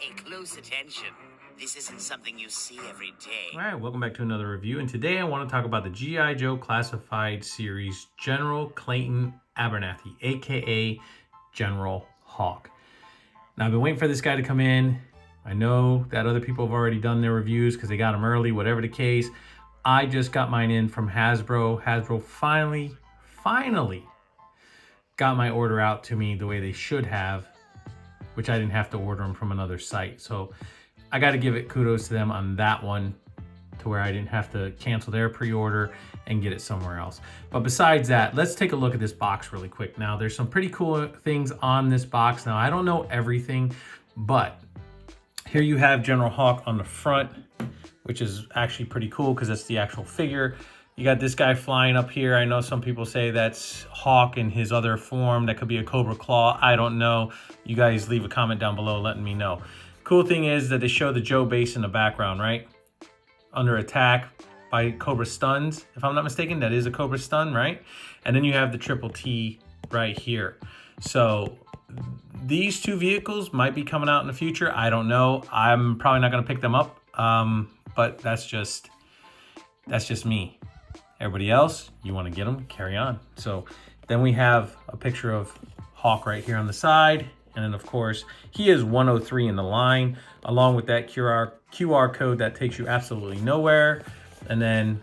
Pay close attention. This isn't something you see every day. All right, welcome back to another review. And today I want to talk about the G.I. Joe Classified Series General Clayton Abernathy, aka General Hawk. Now, I've been waiting for this guy to come in. I know that other people have already done their reviews because they got them early, whatever the case. I just got mine in from Hasbro. Hasbro finally got my order out to me the way they should have, which I didn't have to order them from another site. So I got to give it kudos to them on that one, to where I didn't have to cancel their pre-order and get it somewhere else. But besides that, let's take a look at this box really quick. Now, there's some pretty cool things on this box. Now, I don't know everything, but here you have General Hawk on the front, which is actually pretty cool because that's the actual figure. You got this guy flying up here. I know some people say that's Hawk in his other form. That could be a Cobra Claw. I don't know. You guys leave a comment down below letting me know. Cool thing is that they show the Joe base in the background, right? Under attack by Cobra Stuns. If I'm not mistaken, that is a Cobra Stun, right? And then you have the Triple T right here. So these two vehicles might be coming out in the future. I don't know. I'm probably not going to pick them up, but that's just me. Everybody else, you want to get them, carry on. So then we have a picture of Hawk right here on the side. And then, of course, he is 103 in the line, along with that QR code that takes you absolutely nowhere. And then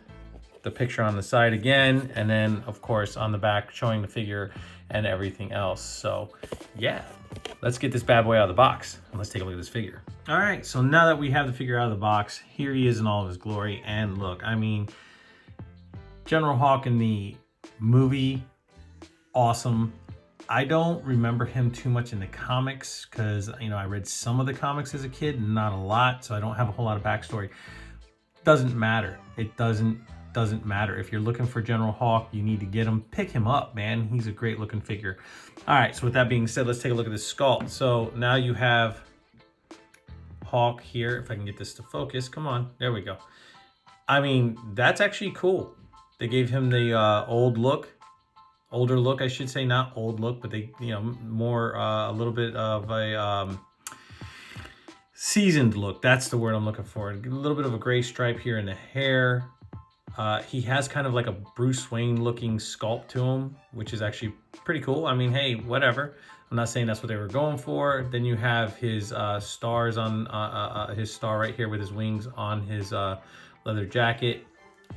the picture on the side again. And then, of course, on the back, showing the figure and everything else. So, yeah, let's get this bad boy out of the box. And let's take a look at this figure. All right, so now that we have the figure out of the box, here he is in all of his glory. And look, I mean, General Hawk in the movie, awesome. I don't remember him too much in the comics because, you know, I read some of the comics as a kid, not a lot, so I don't have a whole lot of backstory. Doesn't matter. It doesn't matter. If you're looking for General Hawk, you need to get him. Pick him up, man. He's a great looking figure. All right, so with that being said, let's take a look at this sculpt. So now you have Hawk here. If I can get this to focus. Come on. There we go. I mean, that's actually cool. They gave him the older look, I should say, not old look, but they, you know, more a little bit of a seasoned look. That's the word I'm looking for. A little bit of a gray stripe here in the hair. He has kind of like a Bruce Wayne looking sculpt to him, which is actually pretty cool. I mean, hey, whatever. I'm not saying that's what they were going for. Then you have his stars on his star right here with his wings on his leather jacket.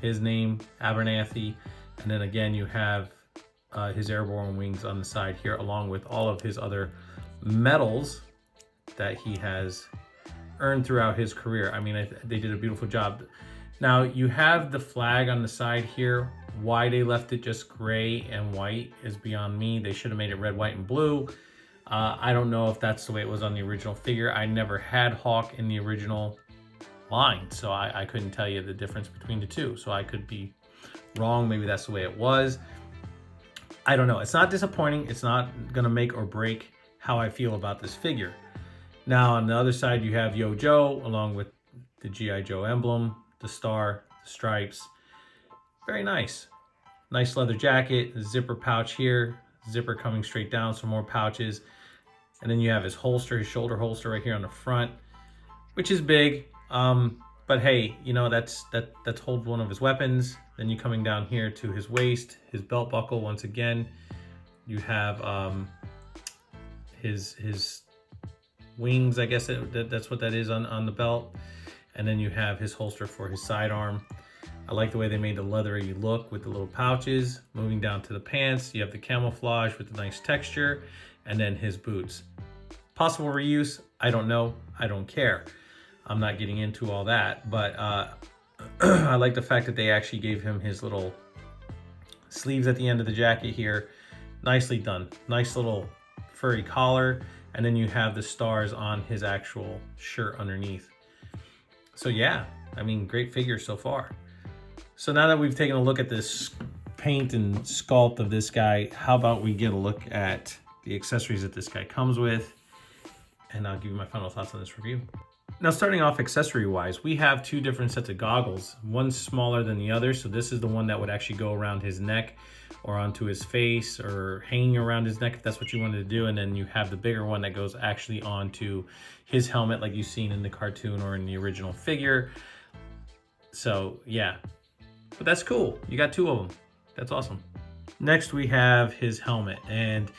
His name, Abernathy. And then again, you have his airborne wings on the side here, along with all of his other medals that he has earned throughout his career. I mean, they did a beautiful job. Now, you have the flag on the side here. Why they left it just gray and white is beyond me. They should have made it red, white, and blue. I don't know if that's the way it was on the original figure. I never had Hawk in the original line, so I couldn't tell you the difference between the two. So I could be wrong. Maybe that's the way it was. I don't know. It's not disappointing. It's not going to make or break how I feel about this figure. Now, on the other side, you have Yo Joe, along with the G.I. Joe emblem, the star, the stripes. Very nice. Nice leather jacket, zipper pouch here, zipper coming straight down, some more pouches. And then you have his holster, his shoulder holster right here on the front, which is big. But hey, you know, that holds one of his weapons. Then you're coming down here to his waist, his belt buckle. Once again, you have his wings. I guess that's what that is on the belt. And then you have his holster for his sidearm. I like the way they made the leathery look with the little pouches. Moving down to the pants, you have the camouflage with the nice texture, and then his boots. Possible reuse? I don't know. I don't care. I'm not getting into all that, but I like the fact that they actually gave him his little sleeves at the end of the jacket here. Nicely done. Nice little furry collar. And then you have the stars on his actual shirt underneath. So yeah, I mean, great figure so far. So now that we've taken a look at this paint and sculpt of this guy, how about we get a look at the accessories that this guy comes with? And I'll give you my final thoughts on this review. Now, starting off accessory-wise, we have two different sets of goggles. One's smaller than the other, so this is the one that would actually go around his neck or onto his face or hanging around his neck if that's what you wanted to do. And then you have the bigger one that goes actually onto his helmet like you've seen in the cartoon or in the original figure. So, yeah. But that's cool. You got two of them. That's awesome. Next, we have his helmet. And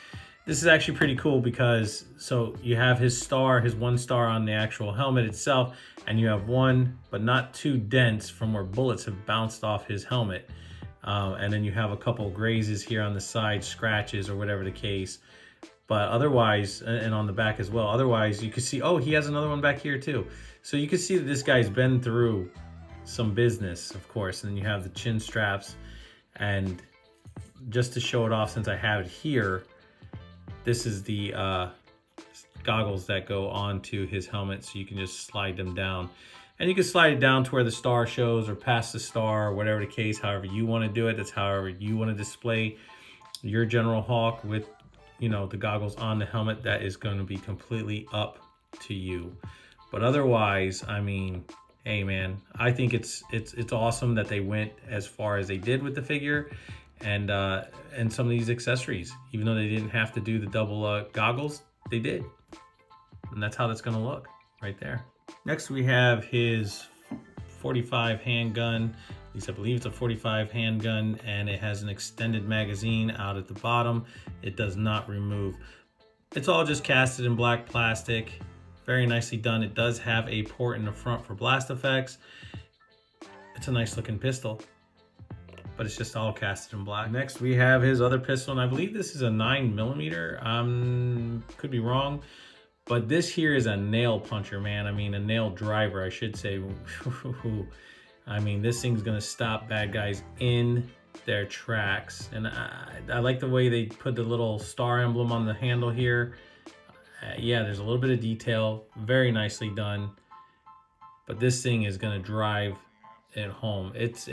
this is actually pretty cool because, so you have his star, his 1 star on the actual helmet itself, and you have one, but not two dents from where bullets have bounced off his helmet. And then you have a couple grazes here on the side, scratches or whatever the case. But otherwise, and on the back as well, otherwise you can see, oh, he has another one back here too. So you can see that this guy's been through some business, of course. And then you have the chin straps, and just to show it off since I have it here, this is the goggles that go onto his helmet, so you can just slide them down. And you can slide it down to where the star shows or past the star or whatever the case, however you want to do it. That's however you want to display your General Hawk with, you know, the goggles on the helmet. That is going to be completely up to you. But otherwise, I mean, hey man, I think it's awesome that they went as far as they did with the figure. And some of these accessories, even though they didn't have to do the double goggles, they did. And that's how that's gonna look right there. Next, we have his 45 handgun. At least I believe it's a 45 handgun, and it has an extended magazine out at the bottom. It does not remove. It's all just casted in black plastic. Very nicely done. It does have a port in the front for blast effects. It's a nice looking pistol, but it's just all casted in black. Next, we have his other pistol, and I believe this is a 9mm. Could be wrong, but this here is a nail puncher, man. I mean, a nail driver, I should say. I mean, this thing's gonna stop bad guys in their tracks. And I like the way they put the little star emblem on the handle here. Yeah, there's a little bit of detail, very nicely done. But this thing is gonna drive at home. It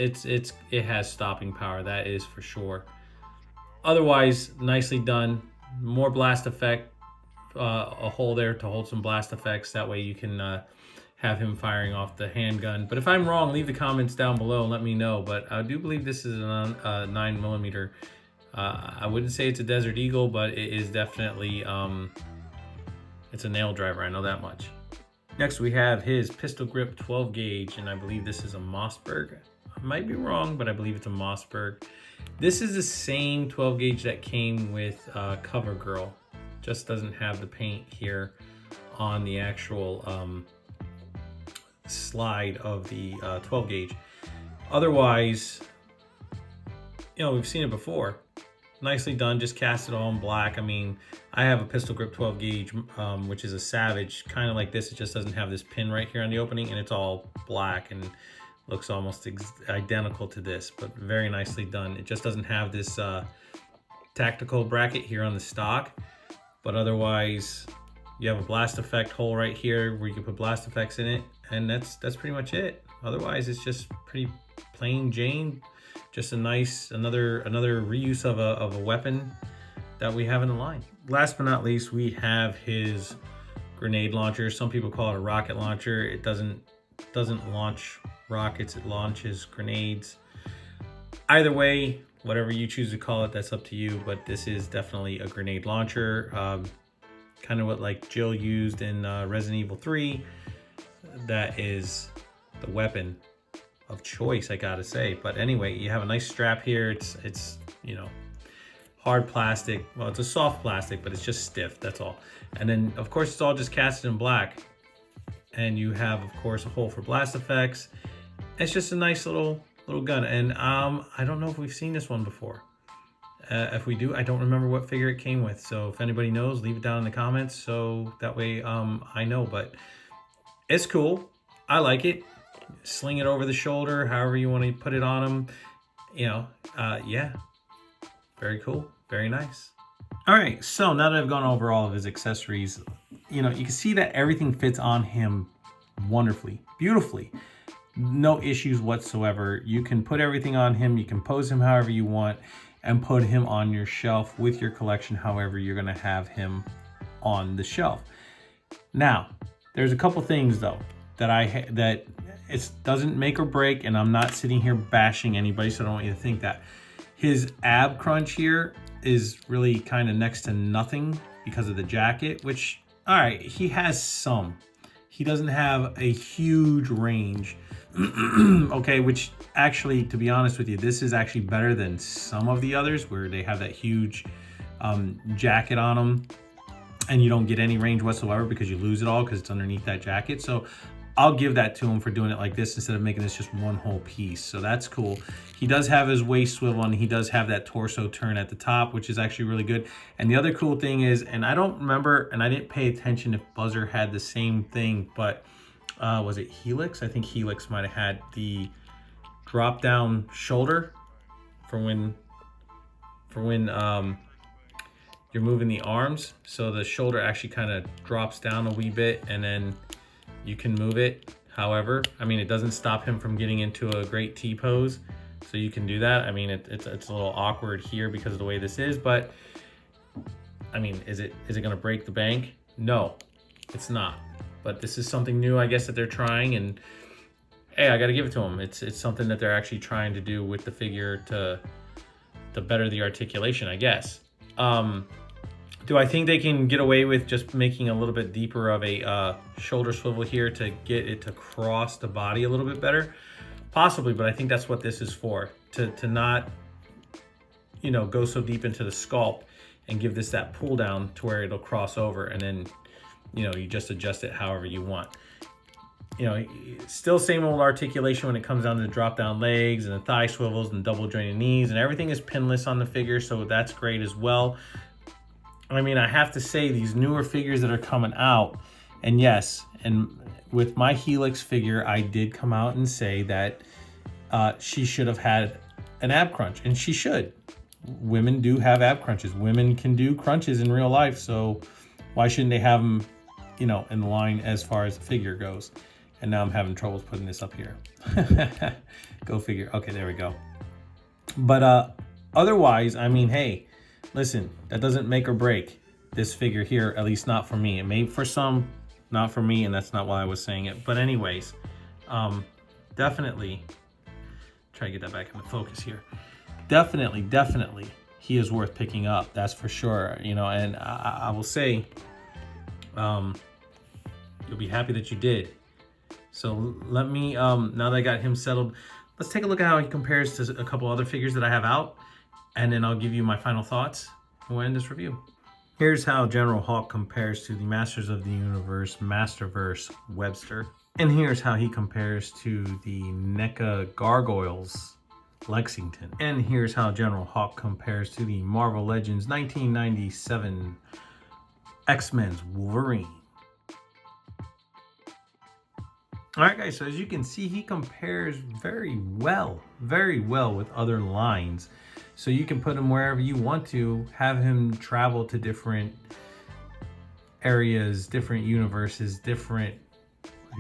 has stopping power, that is for sure. Otherwise, nicely done. More blast effect, a hole there to hold some blast effects. That way you can have him firing off the handgun. But if I'm wrong, leave the comments down below and let me know. But I do believe this is a 9mm. I wouldn't say it's a Desert Eagle, but it is definitely it's a nail driver, I know that much. Next, we have his pistol grip 12 gauge, and I believe this is a Mossberg. I might be wrong, but I believe it's a Mossberg. This is the same 12 gauge that came with CoverGirl. Just doesn't have the paint here on the actual slide of the 12 gauge. Otherwise, you know, we've seen it before. Nicely done, just cast it all in black. I mean, I have a pistol grip 12 gauge, which is a Savage, kind of like this. It just doesn't have this pin right here on the opening, and it's all black and looks almost identical to this, but very nicely done. It just doesn't have this tactical bracket here on the stock, but otherwise, you have a blast effect hole right here where you can put blast effects in it, and that's pretty much it. Otherwise, it's just pretty plain Jane. Just a nice, another reuse of a weapon that we have in the line. Last but not least, we have his grenade launcher. Some people call it a rocket launcher. It doesn't launch rockets, it launches grenades. Either way, whatever you choose to call it, that's up to you, but this is definitely a grenade launcher. Kind of what like Jill used in Resident Evil 3. That is the weapon of choice, I gotta say. But anyway, you have a nice strap here. It's you know, hard plastic. Well, it's a soft plastic, but it's just stiff, that's all. And then of course it's all just casted in black. And you have, of course, a hole for blast effects. It's just a nice little gun. And I don't know if we've seen this one before. If we do, I don't remember what figure it came with. So if anybody knows, leave it down in the comments, so that way I know. But it's cool. I like it. Sling it over the shoulder, however you want to put it on them. You know, yeah, very cool, very nice. All right, so now that I've gone over all of his accessories, you know, you can see that everything fits on him wonderfully, beautifully. No issues whatsoever. You can put everything on him. You can pose him however you want and put him on your shelf with your collection, however you're going to have him on the shelf. Now, there's a couple things though. that it doesn't make or break, and I'm not sitting here bashing anybody, so I don't want you to think that. His ab crunch here is really kind of next to nothing because of the jacket, which, all right, he has some. He doesn't have a huge range. Okay, which actually, to be honest with you, this is actually better than some of the others where they have that huge jacket on them and you don't get any range whatsoever because you lose it all because it's underneath that jacket. So I'll give that to him for doing it like this instead of making this just one whole piece. So that's cool. He does have his waist swivel and he does have that torso turn at the top, which is actually really good. And the other cool thing is, and I don't remember, and I didn't pay attention if Buzzer had the same thing, but was it Helix? I think Helix might have had the drop down shoulder for when you're moving the arms. So the shoulder actually kind of drops down a wee bit and then you can move it. However, I mean, it doesn't stop him from getting into a great T pose. So you can do that. I mean, it's a little awkward here because of the way this is, but I mean, is it gonna break the bank? No, it's not. But this is something new, I guess, that they're trying, and hey, I gotta give it to them. It's something that they're actually trying to do with the figure to better the articulation, I guess. Do I think they can get away with just making a little bit deeper of a shoulder swivel here to get it to cross the body a little bit better? Possibly, but I think that's what this is for, to not, you know, go so deep into the sculpt and give this that pull down to where it'll cross over, and then, you know, you just adjust it however you want. You know, still same old articulation when it comes down to the drop down legs and the thigh swivels and double jointed knees, and everything is pinless on the figure, so that's great as well. I mean, I have to say, these newer figures that are coming out, and yes, and with my Helix figure, I did come out and say that she should have had an ab crunch, and she should. Women do have ab crunches. Women can do crunches in real life, so why shouldn't they have them, you know, in line as far as the figure goes? And now I'm having troubles putting this up here. Go figure. Okay, there we go. But otherwise, I mean, hey, listen, that doesn't make or break this figure here, at least not for me. It may for some, not for me, and that's not why I was saying it. But anyways, definitely, try to get that back into focus here. Definitely, he is worth picking up. That's for sure. You know, and I will say, you'll be happy that you did. So let me, now that I got him settled, let's take a look at how he compares to a couple other figures that I have out, and then I'll give you my final thoughts and we'll end this review. Here's how General Hawk compares to the Masters of the Universe Masterverse Webster. And here's how he compares to the NECA Gargoyles Lexington. And here's how General Hawk compares to the Marvel Legends 1997 X-Men's Wolverine. All right, guys, so as you can see, he compares very well with other lines. So you can put him wherever you want to, have him travel to different areas, different universes, different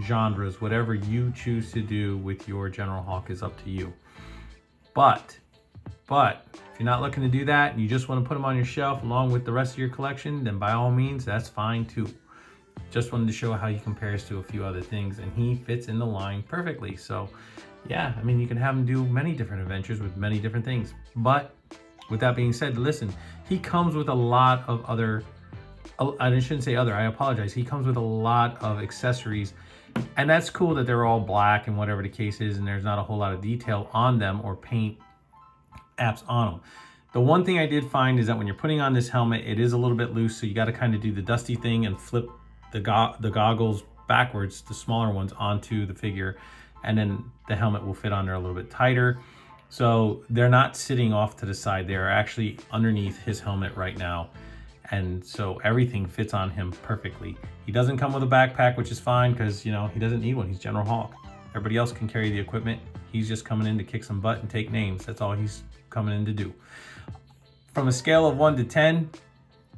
genres, whatever you choose to do with your General Hawk is up to you. But if you're not looking to do that and you just want to put them on your shelf along with the rest of your collection, then by all means, that's fine too. Just wanted to show how he compares to a few other things, and he fits in the line perfectly. So yeah, I mean, you can have him do many different adventures with many different things. But with that being said, listen, he comes with a lot of other, I shouldn't say other, I apologize. He comes with a lot of accessories, and that's cool that they're all black and whatever the case is, and there's not a whole lot of detail on them or paint apps on them. The one thing I did find is that when you're putting on this helmet, it is a little bit loose, so you got to kind of do the dusty thing and flip the goggles backwards, the smaller ones, onto the figure, and then the helmet will fit on there a little bit tighter. So they're not sitting off to the side, they're actually underneath his helmet right now, and so everything fits on him perfectly. He doesn't come with a backpack, which is fine because, you know, he doesn't need one. He's General Hawk. Everybody else can carry the equipment. He's just coming in to kick some butt and take names. That's all he's coming in to do. From a scale of 1 to 10,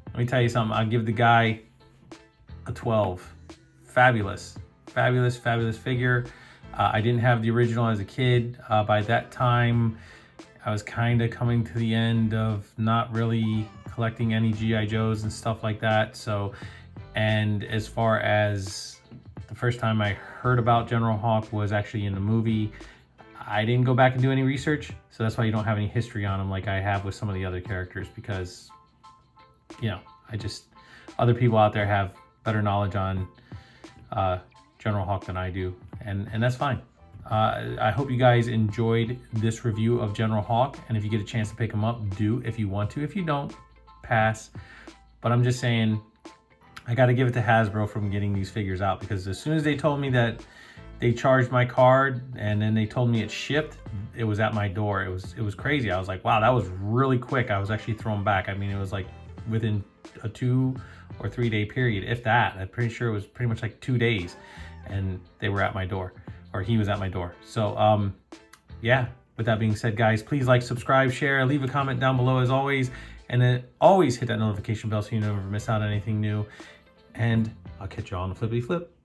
let me tell you something. I'll give the guy a 12. Fabulous figure. I didn't have the original as a kid. By that time, I was kind of coming to the end of not really collecting any G.I. Joes and stuff like that. So, and as far as the first time I heard about General Hawk was actually in the movie. I didn't go back and do any research, so that's why you don't have any history on him like I have with some of the other characters, because, you know, other people out there have better knowledge on General Hawk than I do, and that's fine. I hope you guys enjoyed this review of General Hawk, and if you get a chance to pick him up, do if you want to. If you don't, pass. But I'm just saying, I got to give it to Hasbro from getting these figures out, because as soon as they told me that they charged my card and then they told me it shipped, it was at my door. It was crazy. I was like, wow, that was really quick. I was actually thrown back. I mean, it was like within a 2 or 3 day period, if that. I'm pretty sure it was pretty much like 2 days, and they were at my door, or he was at my door. So yeah, with that being said, guys, please like, subscribe, share, leave a comment down below as always, and then always hit that notification bell so you never miss out on anything new. And I'll catch you all on the flippity flip.